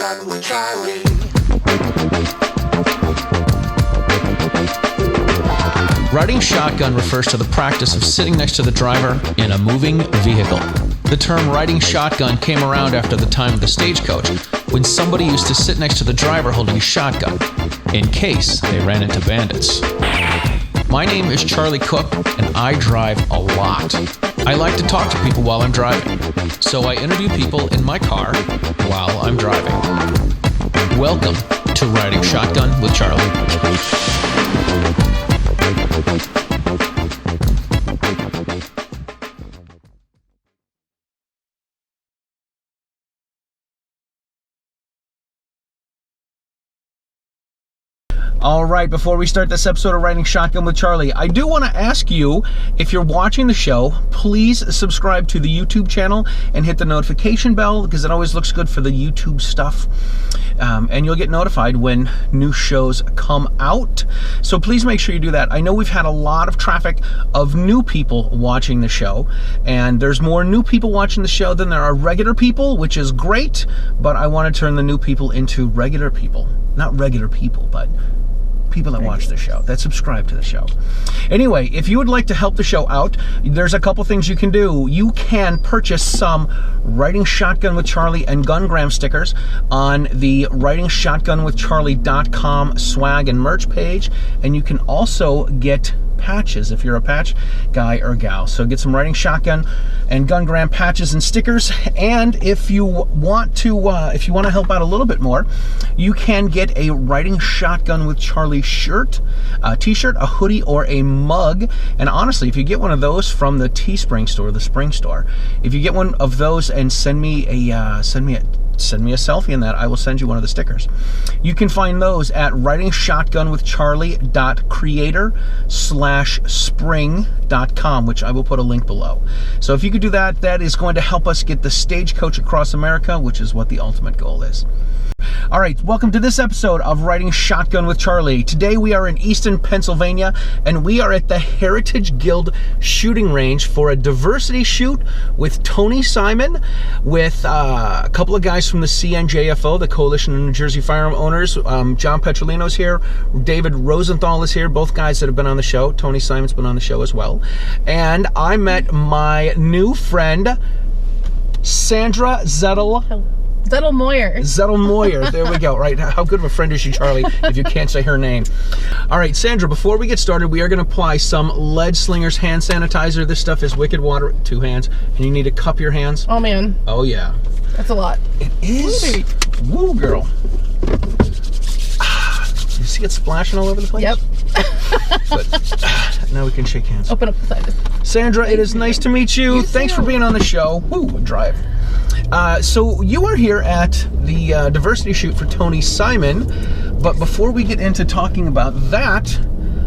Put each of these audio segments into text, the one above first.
Shotgun with Charlie. Riding shotgun refers to the practice of sitting next to the driver in a moving vehicle. The term riding shotgun came around after the time of the stagecoach, when somebody used to sit next to the driver holding a shotgun, in case they ran into bandits. My name is Charlie Cook, and I drive a lot. I like to talk to people while I'm driving, so I interview people in my car while I'm driving. Welcome to Riding Shotgun with Charlie. All right, before we start this episode of Riding Shotgun with Charlie, I do want to ask you, if you're watching the show, please subscribe to the YouTube channel and hit the notification bell, because it always looks good for the YouTube stuff. And you'll get notified when new shows come out. So please make sure you do that. I know we've had a lot of traffic of new people watching the show, and there's more new people watching the show than there are regular people, which is great, but I want to turn the new people into regular people. Not regular people, but people that watch the show, that subscribe to the show. Anyway, if you would like to help the show out, there's a couple things you can do. You can purchase some Riding Shotgun with Charlie and Gungram stickers on the ridingshotgunwithcharlie.com swag and merch page, and you can also get patches if you're a patch guy or gal. So get some Riding Shotgun and Gungram patches and stickers. And if you want to help out a little bit more, you can get a Riding Shotgun with Charlie shirt, a t-shirt, a hoodie, or a mug. And honestly, if you get one of those from the Teespring store, the Spring store, if you get one of those and send me a selfie in that, I will send you one of the stickers. You can find those at ridingshotgunwithcharlie.creator/spring.com, which I will put a link below. So if you could do that, that is going to help us get the stagecoach across America, which is what the ultimate goal is. All right, welcome to this episode of Riding Shotgun with Charlie. Today we are in Easton, Pennsylvania, and we are at the Heritage Guild shooting range for a diversity shoot with Tony Simon, with a couple of guys from the CNJFO, the Coalition of New Jersey Firearm Owners. John Petrolino's here, David Rosenthal is here, both guys that have been on the show. Tony Simon's been on the show as well. And I met my new friend, Sandra Zettlemoyer. There we go. Right. How good of a friend is she, Charlie, if you can't say her name? All right, Sandra, before we get started, we are going to apply some Lead Slingers hand sanitizer. This stuff is wicked water, 2 hands, and you need to cup your hands. Oh, man. Oh, yeah. That's a lot. It is. Woo, girl. You see it splashing all over the place? Yep. Good. Now we can shake hands. Open up the side. Sandra, it is nice to meet you. Thanks for being on the show. Woo, drive. So you are here at the diversity shoot for Tony Simon, but before we get into talking about that,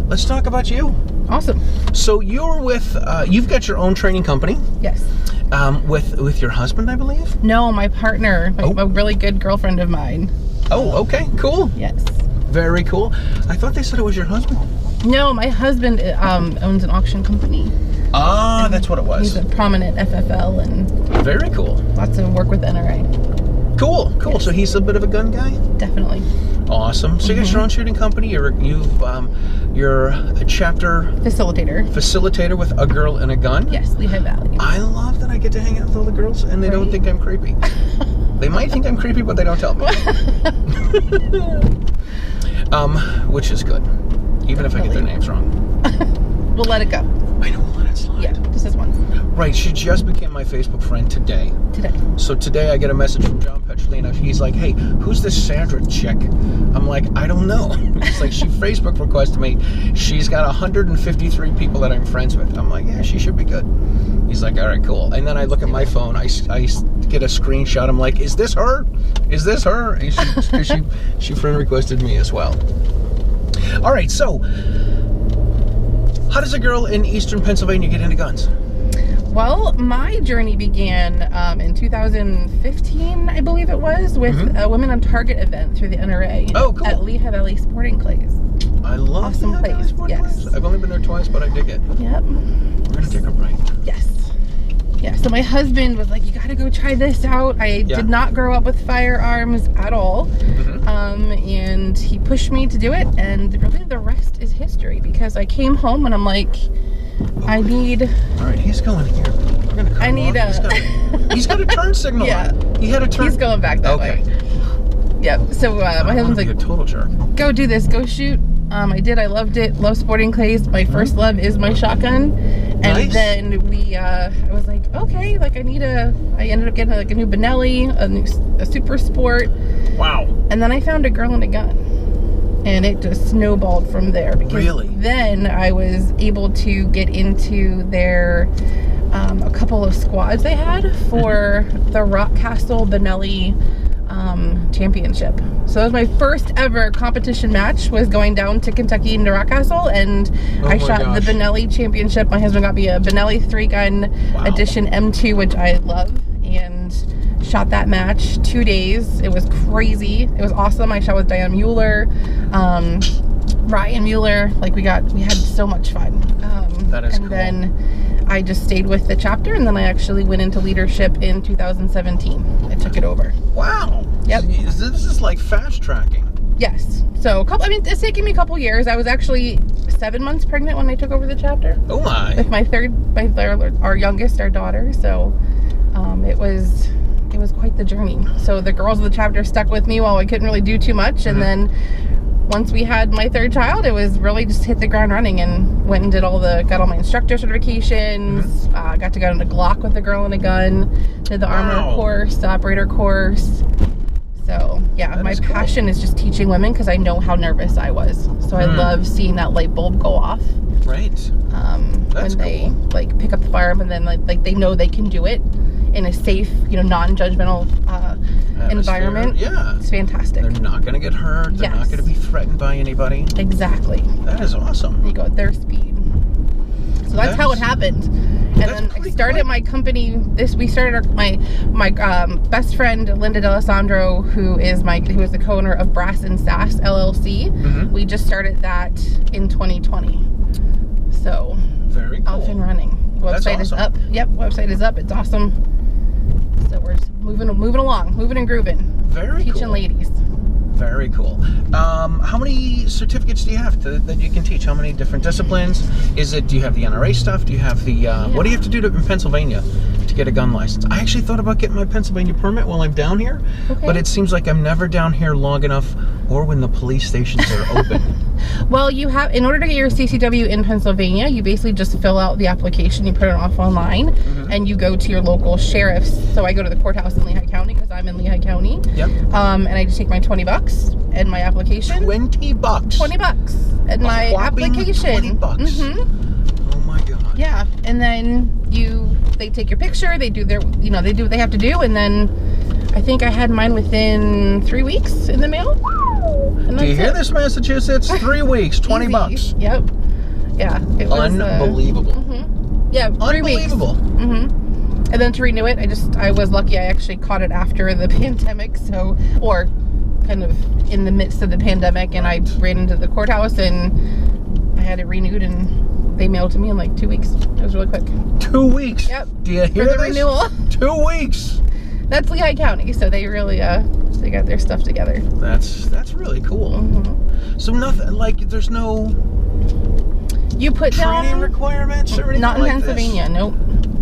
let's talk about you. Awesome. So you're with, you've got your own training company. Yes. With your husband, I believe? No, my partner, a really good girlfriend of mine. Oh, okay, cool. Yes. Very cool. I thought they said it was your husband. No, my husband owns an auction company. Ah, and that's what it was. He's a prominent FFL and very cool. Lots of work with NRA. Cool. Yes. So he's a bit of a gun guy? Definitely. Awesome. So you got your own shooting company. You're a chapter facilitator with A Girl and a Gun. Yes, Lehigh Valley. I love that I get to hang out with all the girls and they don't think I'm creepy. They might think I'm creepy, but they don't tell me. Which is good. Even if I get their names wrong. We'll let it go. I know, we'll let it slide. Yeah, just this once. Right, she just became my Facebook friend today. So today I get a message from John Petrolino. He's like, hey, who's this Sandra chick? I'm like, I don't know. It's like, she Facebook requested me. She's got 153 people that I'm friends with. I'm like, yeah, she should be good. He's like, all right, cool. And then I look at my phone. I get a screenshot. I'm like, is this her? Is this her? And she friend requested me as well. All right, so how does a girl in Eastern Pennsylvania get into guns? Well, my journey began in 2015, I believe it was, with a Women on Target event through the NRA at Lehigh Valley Sporting Clays. I love awesome Lehigh Valley Sporting Clays. I've only been there twice, but I dig it. Yep. We're going to take a break. Yes. Yeah, so my husband was like, you gotta go try this out. I did not grow up with firearms at all. And he pushed me to do it, and really the rest is history, because I came home and I'm like, I need... All right, he's going here. We're gonna cut him off. He's got a turn signal. Yeah. He had a turn. He's going back that way. Yep, so my husband's like, a total jerk. Go do this, go shoot. I did, I loved it, love sporting clays. My first love is my shotgun. And then I was like, okay, like I ended up getting like a new Benelli, a Super Sport. Wow. And then I found a girl and a gun. And it just snowballed from there. Because then I was able to get into their, a couple of squads they had for the Rockcastle Benelli championship. So that was my first ever competition match, was going down to Kentucky into Rockcastle, and I shot the Benelli championship. My husband got me a Benelli 3-gun edition M2, which I love, and shot that match 2 days. It was crazy. It was awesome. I shot with Dianna Muller, Ryan Muller. Like we had so much fun. That is cool. Then I just stayed with the chapter, and then I actually went into leadership in 2017. I took it over. Wow. Yep. This is like fast tracking. Yes. So, it's taken me a couple years. I was actually 7 months pregnant when I took over the chapter. Oh my. With our youngest, our daughter. So, it was quite the journey. So the girls of the chapter stuck with me while I couldn't really do too much, and then once we had my third child, it was really just hit the ground running, and went and got all my instructor certifications. Got to go into Glock with a girl and a gun, did the armor course, the operator course. So yeah, my passion is just teaching women, because I know how nervous I was. So I love seeing that light bulb go off. Right. When they like pick up the firearm, and then like they know they can do it in a safe, non-judgmental environment. Yeah. It's fantastic. They're not going to get hurt. They're not going to be threatened by anybody. Exactly. That is awesome. You go at their speed. So that's how it happened. And then I started my company. We started my best friend Linda D'Alessandro, who is the co-owner of Brass and Sass LLC. We just started that in 2020. So very cool. Off and running. Website is up. Yep, website is up. It's awesome. So we're just moving along, moving and grooving. Very cool. Teaching ladies. Very cool. How many certificates do you have that you can teach? How many different disciplines? Do you have the NRA stuff? Do you have the, what do you have to do in Pennsylvania to get a gun license? I actually thought about getting my Pennsylvania permit while I'm down here, but it seems like I'm never down here long enough, or when the police stations are open. Well, in order to get your CCW in Pennsylvania, you basically just fill out the application, you put it off online, and you go to your local sheriff's. So I go to the courthouse in Lehigh County, because I'm in Lehigh County. Yep. And I just take my $20 and my application. $20? $20 and my application. $20? Oh my God. Yeah, and then they take your picture, they do their, they do what they have to do, and then I think I had mine within 3 weeks in the mail. Do you hear this, Massachusetts? 3 weeks, $20. Yep. Yeah. It was unbelievable. Yeah, 3 weeks. Unbelievable. And then to renew it, I was lucky. I actually caught it after the pandemic, or kind of in the midst of the pandemic, and I ran into the courthouse and I had it renewed, and they mailed it to me in like 2 weeks. It was really quick. 2 weeks? Yep. Do you hear the renewal? 2 weeks. That's Lehigh County, so they really they got their stuff together. That's really cool. So nothing like there's no training requirements or anything not in like Pennsylvania. This? Nope.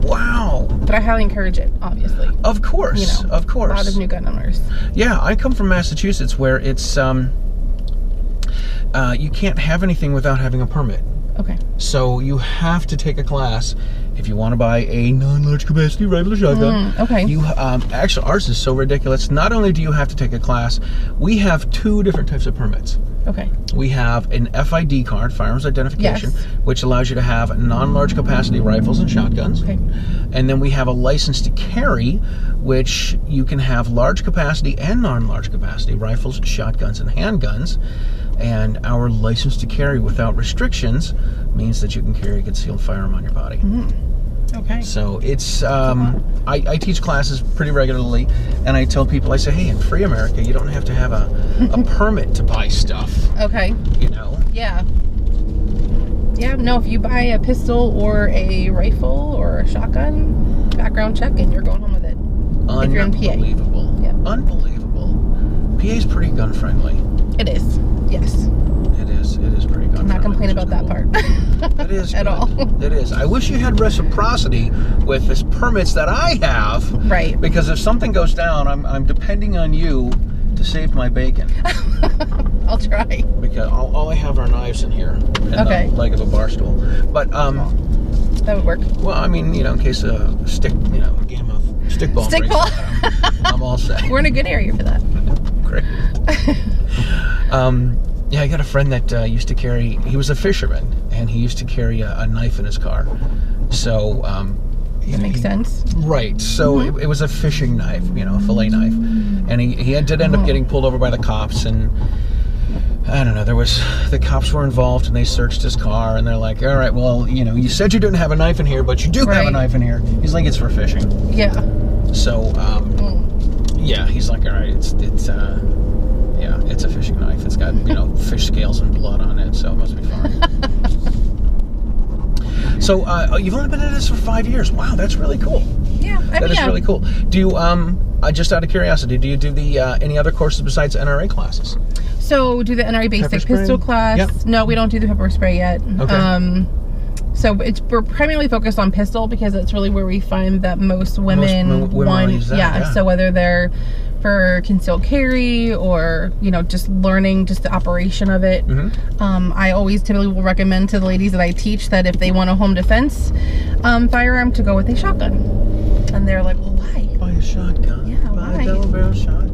Wow. But I highly encourage it, obviously. Of course. Of course. A lot of new gun owners. Yeah, I come from Massachusetts, where it's you can't have anything without having a permit. Okay. So you have to take a class if you want to buy a non-large capacity rifle or shotgun. Okay. You actually, ours is so ridiculous. Not only do you have to take a class, we have 2 different types of permits. Okay. We have an FID card, firearms identification, which allows you to have non-large capacity rifles and shotguns. Okay. And then we have a license to carry, which you can have large capacity and non-large capacity rifles, shotguns, and handguns. And our license to carry without restrictions means that you can carry a concealed firearm on your body. Okay. So it's, I teach classes pretty regularly, and I tell people, I say, hey, in free America, you don't have to have a permit to buy stuff. Okay. Yeah. Yeah, no, if you buy a pistol or a rifle or a shotgun, background check, and you're going home with it. If you're in PA. Unbelievable. Yep. Unbelievable. PA is pretty gun friendly. It is. Yes. It is pretty gun friendly. I'm not complaining about that part. It is at all. It is. I wish you had reciprocity with this permits that I have. Right. Because if something goes down, I'm depending on you to save my bacon. I'll try. Because all I have are knives in here and Okay. the leg of a bar stool. But that would work. well, I mean, in case a stick, a game of stickball. Stickball. I'm all set. We're in a good area for that. Great. Yeah, I got a friend that used to carry. He was a fisherman, and he used to carry a knife in his car. So That makes sense. Right. So it was a fishing knife, a fillet knife, and he did end up getting pulled over by the cops, and I don't know. The cops were involved, and they searched his car, and they're like, "All right, well, you said you didn't have a knife in here, but you do have a knife in here." He's like, "It's for fishing." Yeah. So yeah, he's like, "All right, it's a fishing knife. It's got fish scales and blood on it, so it must be fine." So you've only been at this for 5 years. Wow, that's really cool. Yeah, that is really cool. Do you just out of curiosity, do you do the any other courses besides NRA classes? So do the NRA basic pistol class. Yep. No, we don't do the pepper spray yet. Okay. So we're primarily focused on pistol because that's really where we find that most women want. Yeah. So whether they're for concealed carry or just learning just the operation of it, I always typically will recommend to the ladies that I teach that if they want a home defense firearm, to go with a shotgun. And they're like, well, why? Buy a shotgun. Yeah, Buy why? a double barrel shotgun.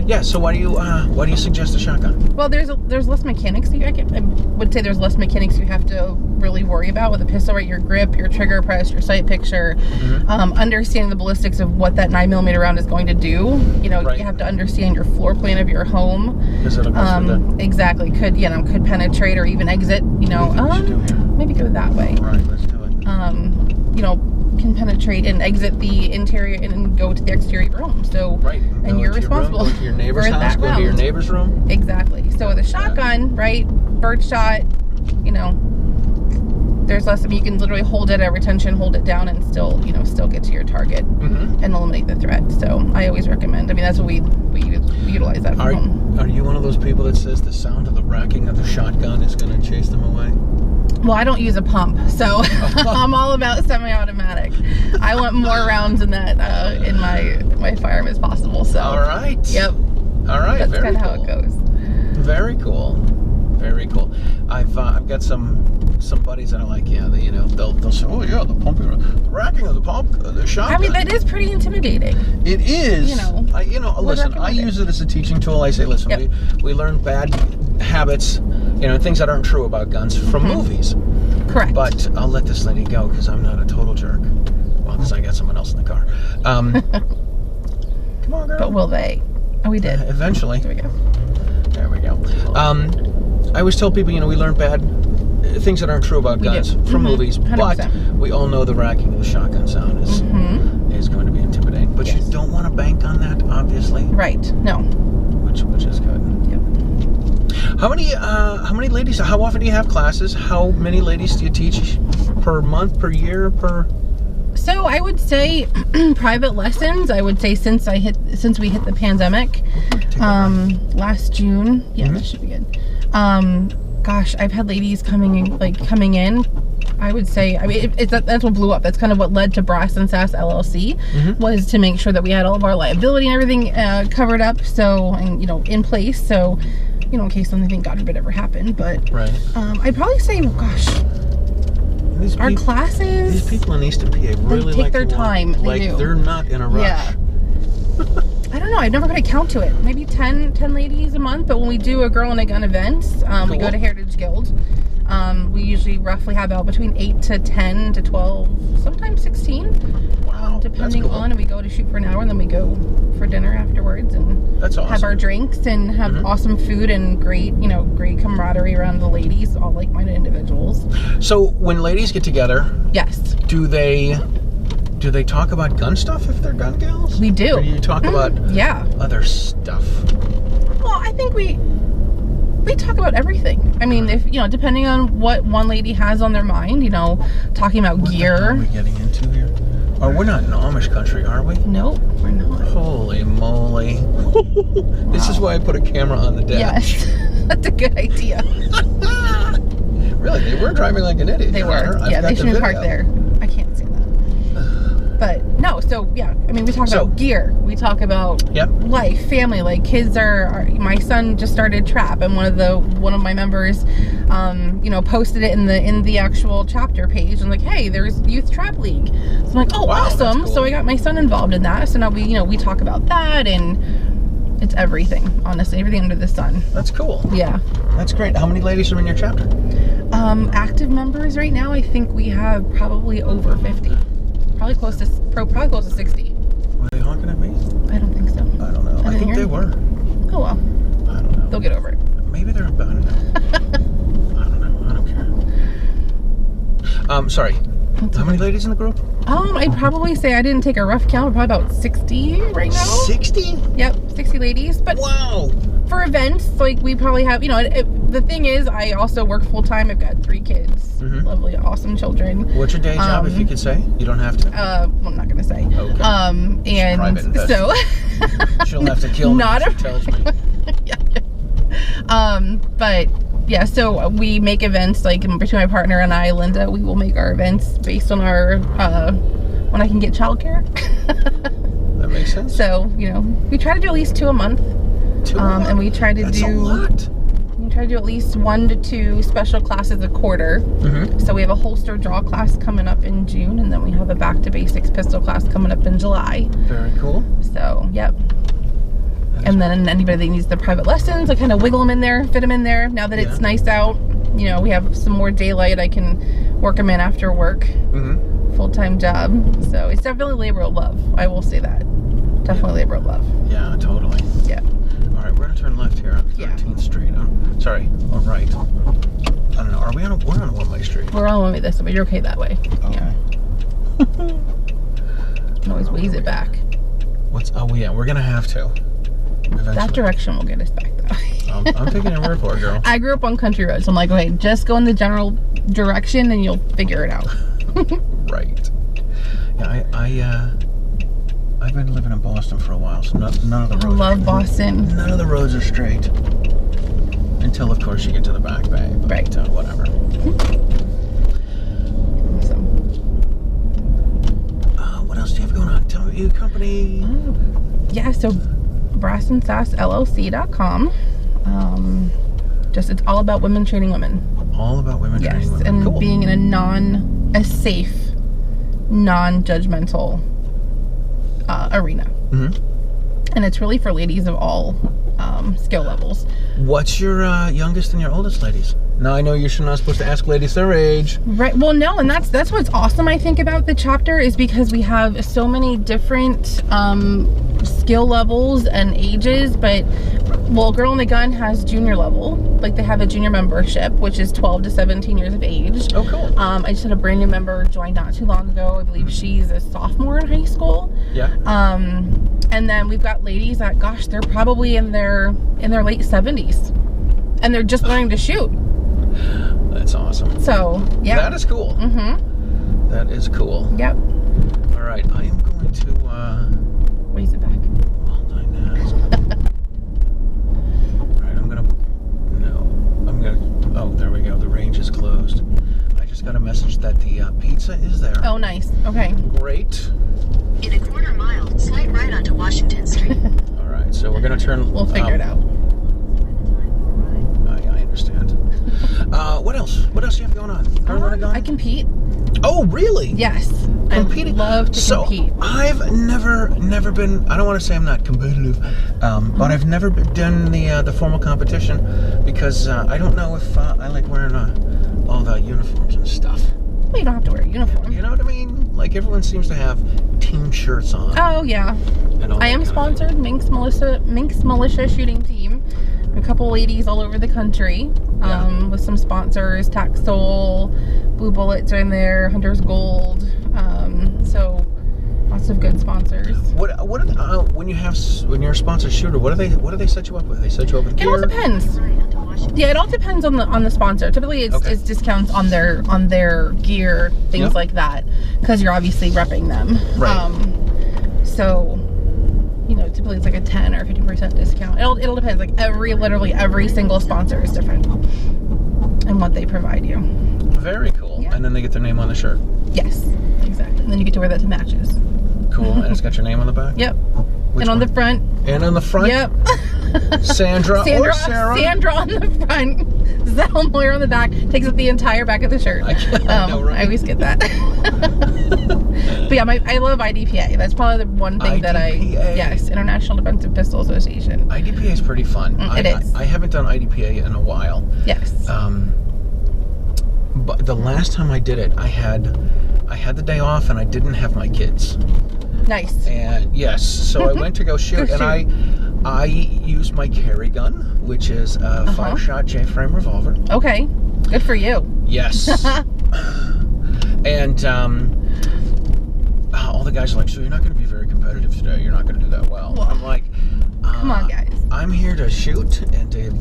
Yeah. So why do you suggest a shotgun? Well, there's less mechanics. I would say there's less mechanics you have to really worry about with a pistol. Right, your grip, your trigger press, your sight picture, understanding the ballistics of what that 9mm round is going to do. You have to understand your floor plan of your home. Because it'll go exactly. Could penetrate or even exit. Maybe go that way. All right, let's do it. Can penetrate and exit the interior and go to the exterior of your home. So, and you're responsible go to your neighbor's for house, that go to your neighbor's room. Exactly. So with a shotgun, bird shot, there's less. You can literally hold it at retention, hold it down, and still get to your target and eliminate the threat. So I always recommend. That's what we utilize that for home. Are you one of those people that says the sound of the racking of the shotgun is going to chase them away? Well, I don't use a pump, so I'm all about semi-automatic. I want more rounds in that in my firearm as possible. So. All right. Yep. All right. That's kind of cool. how it goes. Very cool. Very cool. I've got some buddies that are like, they'll say, oh yeah, the pumping, the racking of the pump, the shotgun. That is pretty intimidating. It is. Listen, I use it as a teaching tool. I say, listen, we learn bad habits, things that aren't true about guns from movies. Correct. But I'll let this lady go because I'm not a total jerk. Well, because I got someone else in the car. Come on, girl. But will they? Oh, we did. Eventually. There we go. There we go. I always tell people, we learn bad things that aren't true about guns from movies, 100%. But we all know the racking of the shotgun sound is going to be intimidating. But you don't want to bank on that, obviously. Right. No. Which is good. Yep. How many ladies? How often do you have classes? How many ladies do you teach per month, per year, per? So I would say private lessons. I would say since we hit the pandemic, last June. Yeah, that should be good. Gosh, I've had ladies coming in. I would say, that's what blew up. That's kind of what led to Sass and Sass LLC, was to make sure that we had all of our liability and everything covered up. So, and in place. So, in case something, God forbid, ever happened. But I'd probably say, gosh. Our classes. These people in Easton, PA really take their time. They're not in a rush. Yeah. I don't know. I've never put a count to it. Maybe 10 ladies a month. But when we do a Girl and a Gun events, we go to Heritage Guild. We usually roughly have out between 8 to 10 to 12, sometimes 16. Wow, depending on, and we go to shoot for an hour, and then we go for dinner afterwards, and that's awesome. Have our drinks and have awesome food and great great camaraderie around the ladies, all like-minded individuals. So when ladies get together, yes, do they talk about gun stuff if they're gun gals? We do. Or do you talk about other stuff? Well, I think we talk about everything. I mean, if depending on what one lady has on their mind, talking about gear. What are we getting into here? Oh, we're not in Amish country, are we? Nope, we're not. Holy moly. This is why I put a camera on the dash. Yes, that's a good idea. Really, they were driving like an idiot. They were. Yeah, they shouldn't park there. I can't say that. But no, so yeah, I mean, we talk about gear. We talk about life, family. Like kids my son just started trap, and one of my members, you know, posted it in the actual chapter page, and like, hey, there's youth trap league. So I'm like, oh, wow, awesome. Cool. So I got my son involved in that. So now we talk about that, and it's everything, honestly, everything under the sun. That's cool. Yeah. That's great. How many ladies are in your chapter? Active members right now, I think we have probably over 50. Probably close to 60. Were they honking at me? I don't think so. I don't know. I think they were. Oh well. I don't know. They'll get over it. Maybe they're about it. I don't know. I don't care. Sorry. How many ladies in the group? I'd probably say, I didn't take a rough count, probably about 60 right now. 60? Yep, 60 ladies. But wow. For events, like we probably have, you know, the thing is, I also work full time. I've got 3 kids, lovely, awesome children. What's your day job, if you could say? You don't have to. Well, I'm not gonna say. Okay. And so she'll have to kill me if she tells me. Yeah. But yeah, so we make events like between my partner and I, Linda. We will make our events based on our when I can get childcare. That makes sense. So you know, we try to do at least 2 a month. And we try to That's a lot. We try to do at least 1 to 2 special classes a quarter. So we have a holster draw class coming up in June, and then we have a back to basics pistol class coming up in July. Very cool. So yep. And then anybody that needs the private lessons, I kind of wiggle them in there, fit them in there. Now that it's nice out, you know, we have some more daylight, I can work them in after work. Full-time job. So it's definitely labor of love. I will say that. Definitely labor of love. Yeah, totally. Yeah. All right, we're gonna turn left here on 13th Street. Sorry, all right. I don't know. We're on a one-way street. We're on a one-way this way, but you're okay that way. Okay. Yeah. You can always waze it back. Oh yeah, we're gonna have to. Eventually. That direction will get us back though. I'm taking your word for it, girl. I grew up on country roads. So I'm like, okay, just go in the general direction and you'll figure it out. Right. Yeah, I've been living in Boston for a while, so none of the roads. I love Boston. None of the roads are straight. Until, of course, you get to the Back Bay. Right. Whatever. Awesome. What else do you have going on? Tell me your company. Yeah, so BrassandSassLLC.com. It's all about women training women. All about women training women. Yes, and being in a safe, non-judgmental arena. And it's really for ladies of all skill levels. What's your youngest and your oldest ladies? Now I know you're not supposed to ask ladies their age. Right. Well, no, and that's what's awesome, I think, about the chapter is because we have so many different skill levels and ages. But Girl in the Gun has junior level. Like they have a junior membership, which is 12 to 17 years of age. Oh, cool. I just had a brand new member join not too long ago. I believe she's a sophomore in high school. Yeah. And then we've got ladies that, gosh, they're probably in their late 70s, and they're just learning to shoot. That's awesome. So yeah, that is cool. That is cool. Yep. All right, I am going to raise it back. Oh, there we go. The range is closed. I just got a message that the pizza is there. Oh, nice. Okay. Great. In a quarter mile, slight right onto Washington Street. All right, so we're gonna turn. We'll figure it out. I understand. What else? What else do you have going on? I compete. Oh, really? Yes. Competing. I love to compete. I've never been. I don't want to say I'm not competitive, but I've never done the formal competition because I don't know if I like wearing all the uniforms and stuff. Well, you don't have to wear a uniform. You know what I mean? Like everyone seems to have team shirts on. Oh yeah. I am sponsored. Minx Militia Shooting Team. A couple ladies all over the country with some sponsors. Tax Soul, Blue Bullets are in there, Hunter's Gold. So lots of good sponsors. When you're a sponsored shooter, what do they set you up with? They set you up with gear? It all depends. Yeah, it all depends on the sponsor. Typically, it's discounts on their gear, things like that, because you're obviously repping them. Right. So, you know, typically it's like a 10 or 50% discount. It'll depend. Like literally every single sponsor is different and what they provide you. Very cool. Yeah. And then they get their name on the shirt. Yes, exactly. And then you get to wear that to matches. Cool. And it's got your name on the back. Yep. Which and on one? the front. And on the front. Yep. Sandra or Sarah. Sandra on the front. Zettlemoyer on the back. Takes up the entire back of the shirt. I know, right? I always get that. But yeah, I love IDPA. That's probably the one thing that yes, International Defensive Pistol Association. IDPA is pretty fun. It is. I haven't done IDPA in a while. Yes. But the last time I did it, I had the day off and I didn't have my kids. Nice. And yes, so I went to go shoot, and I used my carry gun, which is a 5-shot J-frame revolver. Okay, good for you. Yes. And all the guys are like, so you're not going to be very competitive today. You're not going to do that well. I'm like, come on, guys. I'm here to shoot and to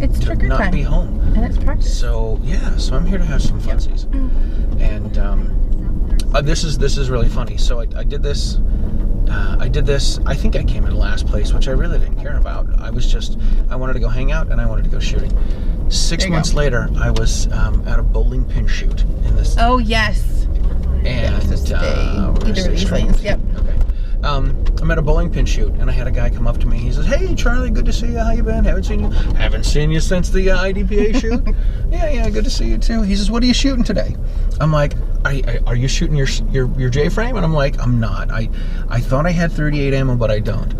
not time. be home. And it's practice. So yeah, so I'm here to have some funsies. And this is really funny. So I did this. I think I came in last place, which I really didn't care about. I wanted to go hang out and I wanted to go shooting. 6 months later, I was at a bowling pin shoot in this. Oh yes. And either of these lanes. Yep. Okay. I'm at a bowling pin shoot, and I had a guy come up to me. He says, "Hey, Charlie, good to see you. How you been? Haven't seen you since the IDPA shoot." Yeah, good to see you too. He says, "What are you shooting today?" I'm like, "Are you shooting your J-frame?" And I'm like, "I'm not. I thought I had 38 ammo, but I don't."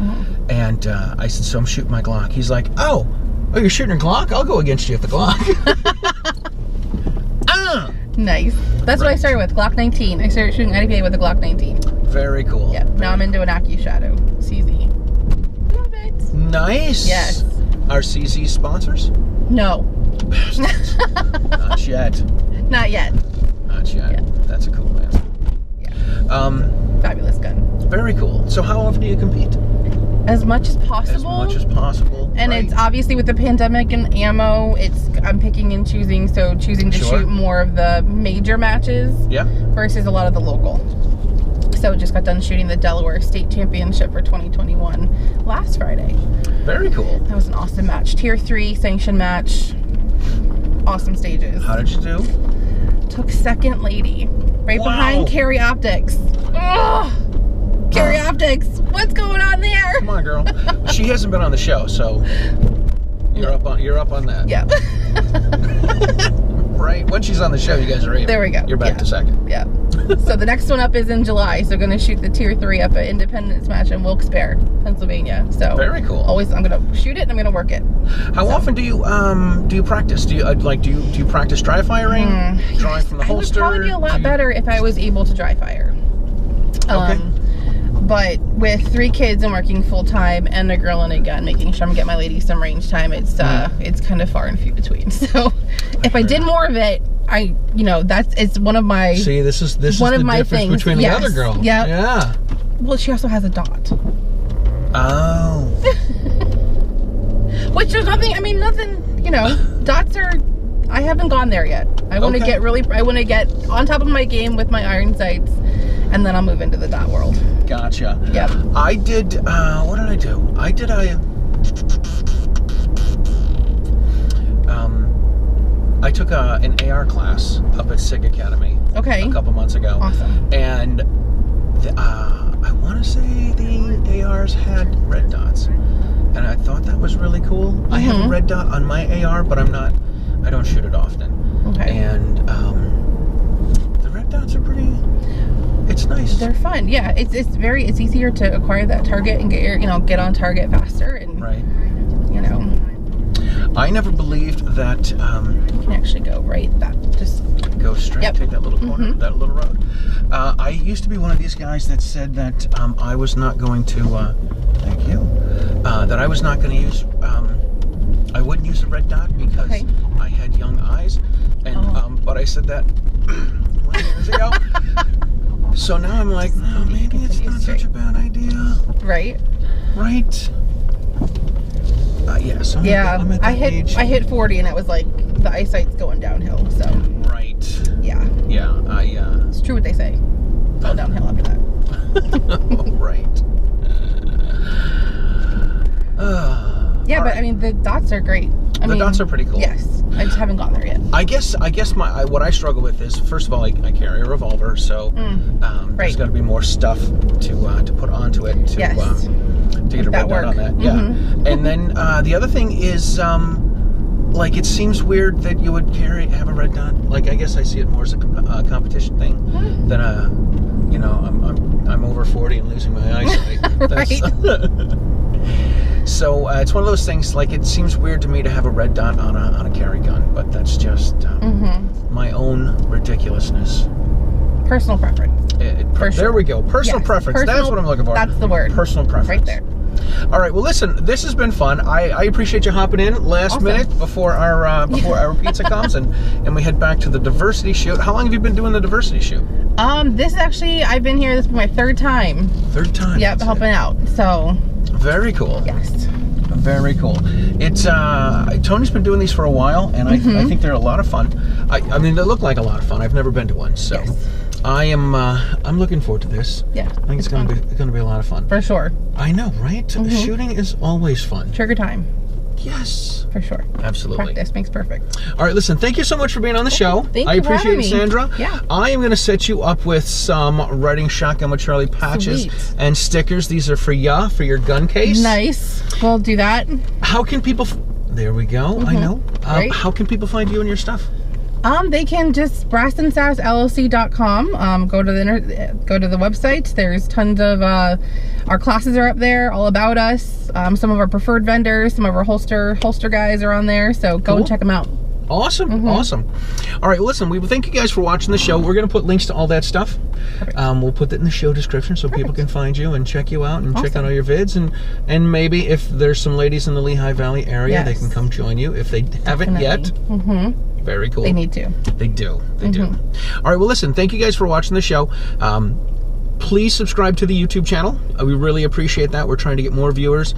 And I said, "So I'm shooting my Glock." He's like, "Oh, you're shooting your Glock? I'll go against you at the Glock." Nice. That's what I started with, Glock 19. I started shooting IDPA with a Glock 19. Very cool. Yeah. Now I'm into an AccuShadow CZ. Love it. Nice. Yes. Are CZ sponsors? No. Not yet. Not yet. Not yet. Yeah. That's a cool answer. Yeah. Fabulous gun. Very cool. So how often do you compete? As much as possible. As much as possible. And right. It's obviously with the pandemic and ammo, I'm picking and choosing. So choosing to shoot more of the major matches versus a lot of the local. So just got done shooting the Delaware State Championship for 2021 last Friday. Very cool. That was an awesome match. Tier 3 sanction match. Awesome stages. How did you do? Took second lady. Right behind Carry Optics. Ugh! Carry Optics. What's going on there? Come on, girl. She hasn't been on the show, so you're up on that. Yeah. Right. Once she's on the show, you guys are even. There we go. You're back to second. Yeah. So the next one up is in July. So going to shoot the Tier 3 up at Independence match in Wilkes-Barre, Pennsylvania. So very cool. Always, I'm going to shoot it and I'm going to work it. How often do you practice? Do you practice dry firing? Drawing from the holster? It would probably be a lot better if I was able to dry fire. Okay. But with 3 kids and working full time and a girl and a gun, making sure I'm getting my ladies some range time, it's kind of far and few between. So if I did more of it, it's one of my this is one the of my difference things between the other girl. Yep. Yeah. Well, she also has a dot. Oh. Which there's nothing. I mean, nothing. Dots are. I haven't gone there yet. I want to get I want to get on top of my game with my iron sights, and then I'll move into the dot world. Gotcha. Yep. I did. What did I do? I took an AR class up at SIG Academy. Okay. A couple months ago. Awesome. And I want to say the ARs had red dots, and I thought that was really cool. I have a red dot on my AR, but I don't shoot it often. Okay. And the red dots are pretty. It's nice. They're fun. Yeah. It's easier to acquire that target and get on target faster and right. I never believed that you can actually go right just go straight, take that little corner, that little road. I used to be one of these guys that said that I was not going to thank you. That I was not going to use I wouldn't use a red dot because I had young eyes, and but I said that 20 years ago. So now I'm like, no, maybe it's not such a bad idea. Right. Right. Yeah, so Yeah, I'm at that age. I hit 40 and it was like the eyesight's going downhill. So Right. yeah, Yeah. it's true what they say. It's all downhill after that. Right. Yeah, but I mean the dots are great. I mean, dots are pretty cool. Yes, I just haven't gotten there yet. I guess what I struggle with is, first of all, I carry a revolver, so there's got to be more stuff to put onto it to get a red dot on that. Yeah, and then the other thing is like, it seems weird that you would have a red dot. Like, I guess I see it more as a competition thing than you know, I'm over 40 and losing my eyesight. Right. So it's one of those things, like, it seems weird to me to have a red dot on a carry gun, but that's just my own ridiculousness. Personal preference. There we go. Personal preference. That's what I'm looking for. That's the word. Personal preference. Right there. All right. Well, listen, this has been fun. I appreciate you hopping in last minute before our pizza comes, and we head back to the diversity shoot. How long have you been doing the diversity shoot? This is actually, I've been here. This is my third time. Third time. Yep, helping out. So. Very cool. Yes. Very cool. It's Tony's been doing these for a while, and I think they're a lot of fun. I mean, they look like a lot of fun. I've never been to one, so I'm looking forward to this. Yeah, I think it's gonna be a lot of fun. For sure. I know, right? Shooting is always fun. Trigger time. Yes. For sure. Absolutely. Practice makes perfect. All right, listen, thank you so much for being on the show. Thank you. I appreciate it, me. Sandra. Yeah. I am going to set you up with some Riding Shotgun with Charlie patches and stickers. These are for your gun case. Nice. We'll do that. How can people... There we go. I know. Right. How can people find you and your stuff? They can just BrassandSassLLC.com. Go to the website. There's tons of our classes are up there, all about us. Some of our preferred vendors, some of our holster guys are on there. So go and check them out. Awesome, awesome. All right, listen, we thank you guys for watching the show. We're going to put links to all that stuff. We'll put that in the show description so people can find you and check you out and check out all your vids. And maybe if there's some ladies in the Lehigh Valley area, they can come join you if they haven't yet. Very cool. They need to. They do. They do. All right, well, listen, thank you guys for watching the show. Please subscribe to the YouTube channel. We really appreciate that. We're trying to get more viewers.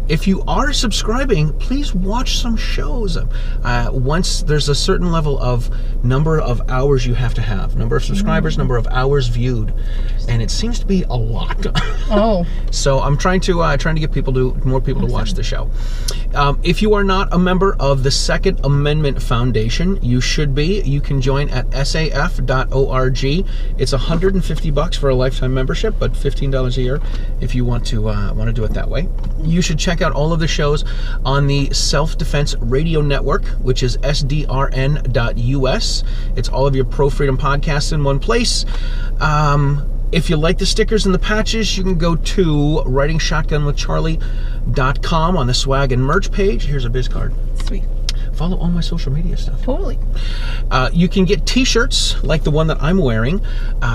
If you are subscribing, please watch some shows. Once there's a certain level of number of hours you have to have, number of subscribers, number of hours viewed, and it seems to be a lot. So I'm trying to get more people to watch the show. If you are not a member of the Second Amendment Foundation, you should be. You can join at saf.org. It's $150 for a lifetime membership, but $15 a year if you want to do it that way. You should check out all of the shows on the Self Defense Radio Network, which is sdrn.us. It's all of your pro freedom podcasts in one place. If you like the stickers and the patches, you can go to writingshotgunwithcharlie.com on the swag and merch page. Here's a biz card. Sweet. Follow all my social media stuff. Totally. You can get t-shirts like the one that I'm wearing.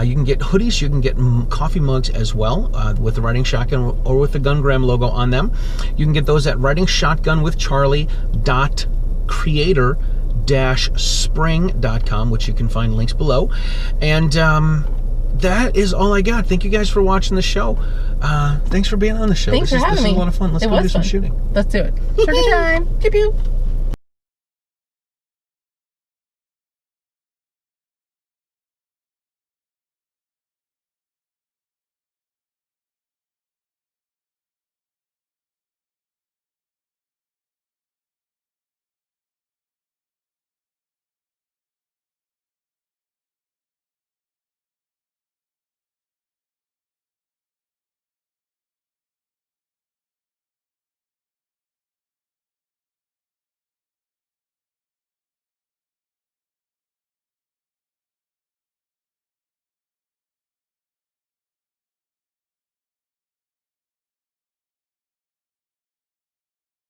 You can get hoodies. You can get coffee mugs as well with the Riding Shotgun or with the Gungram logo on them. You can get those at writingshotgunwithcharlie.creator-spring.com, which you can find links below. And that is all I got. Thank you guys for watching the show. Thanks for being on the show. Thanks for having me. This is a lot of fun. Let's go do some shooting. Let's do it. Sugar time. Pew pew.